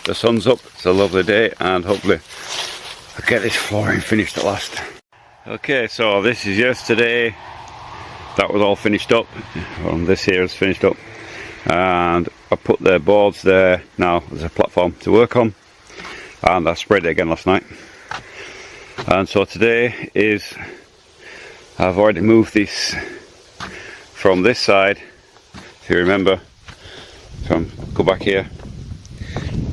the sun's up, it's a lovely day, and hopefully I'll get this flooring finished at last. Okay, so this is yesterday. That was all finished up. This here is finished up, and I put the boards there now. There's a platform to work on, and I sprayed it again last night. And so today is, I've already moved this from this side. If you remember, go back here.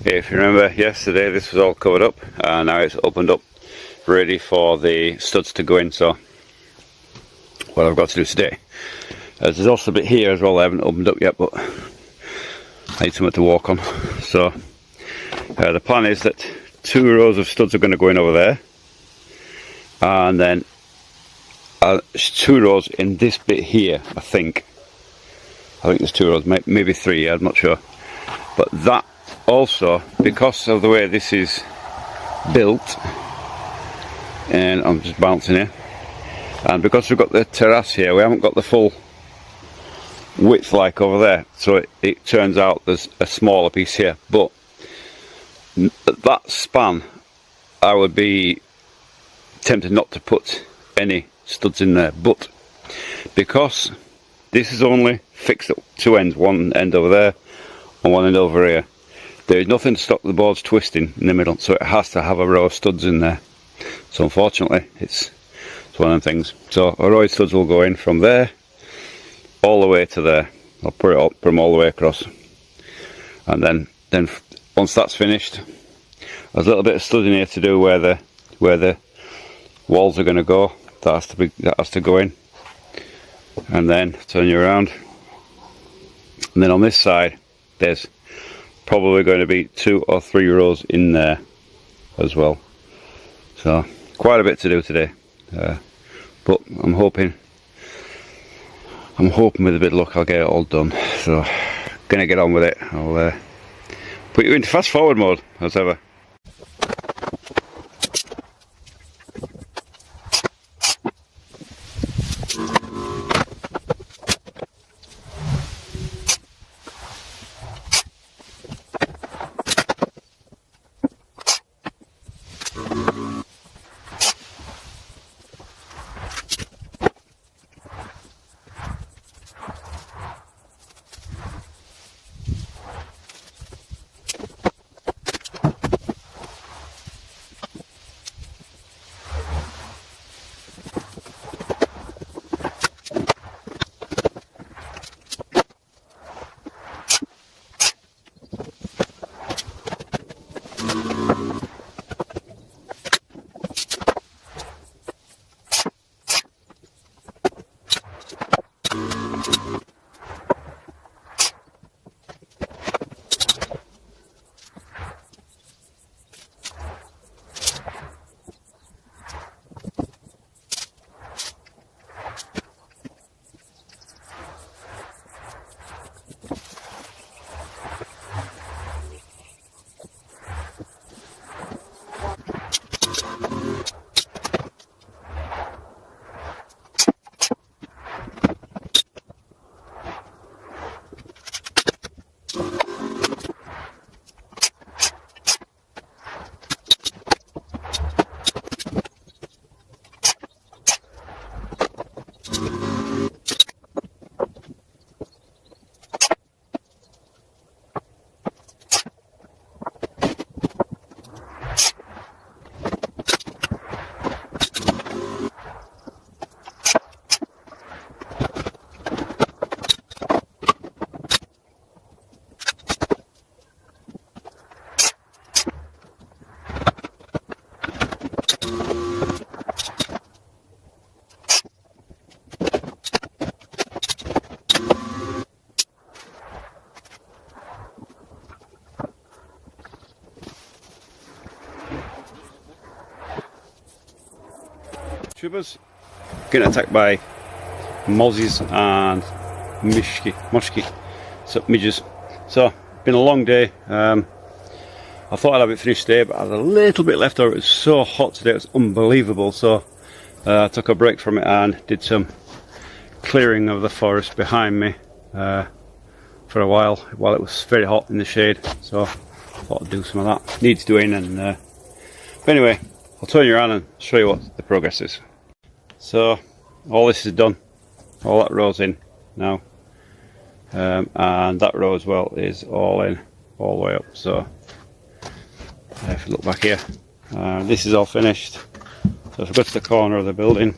If you remember, yesterday this was all covered up, and now it's opened up, ready for the studs to go in. So what I've got to do today, there's also a bit here as well I haven't opened up yet, but I need something to walk on. So the plan is that 2 rows of studs are going to go in over there, and then 2 rows in this bit here. I think there's 2 rows, maybe 3, I'm not sure. But that also, because of the way this is built, and I'm just bouncing here, and because we've got the terrace here, we haven't got the full width like over there, so it turns out there's a smaller piece here. But that span, I would be tempted not to put any studs in there, but because this is only fixed at 2 ends, one end over there and one end over here, there is nothing to stop the boards twisting in the middle, so it has to have a row of studs in there. So unfortunately it's one of them things. So a row of studs will go in from there all the way to there. I'll put them all the way across, and then once that's finished, there's a little bit of stud in here to do where the walls are going to go. That has to go in, and then turn you around, and then on this side there's probably going to be 2 or 3 rows in there as well. So quite a bit to do today, but I'm hoping with a bit of luck I'll get it all done. So gonna get on with it. I'll put you into fast forward mode as ever. Tubers getting attacked by mozzies and midges. So been a long day. I thought I'd have it finished today, but I had a little bit left over. It was so hot today, it was unbelievable. So I took a break from it and did some clearing of the forest behind me for a while it was very hot in the shade. So thought I'd do some of that. Needs doing, and but anyway, I'll turn you around and show you what the progress is. So all this is done, all that row's in now, and that row as well is all in, all the way up. So if you look back here, this is all finished. So if I go to the corner of the building,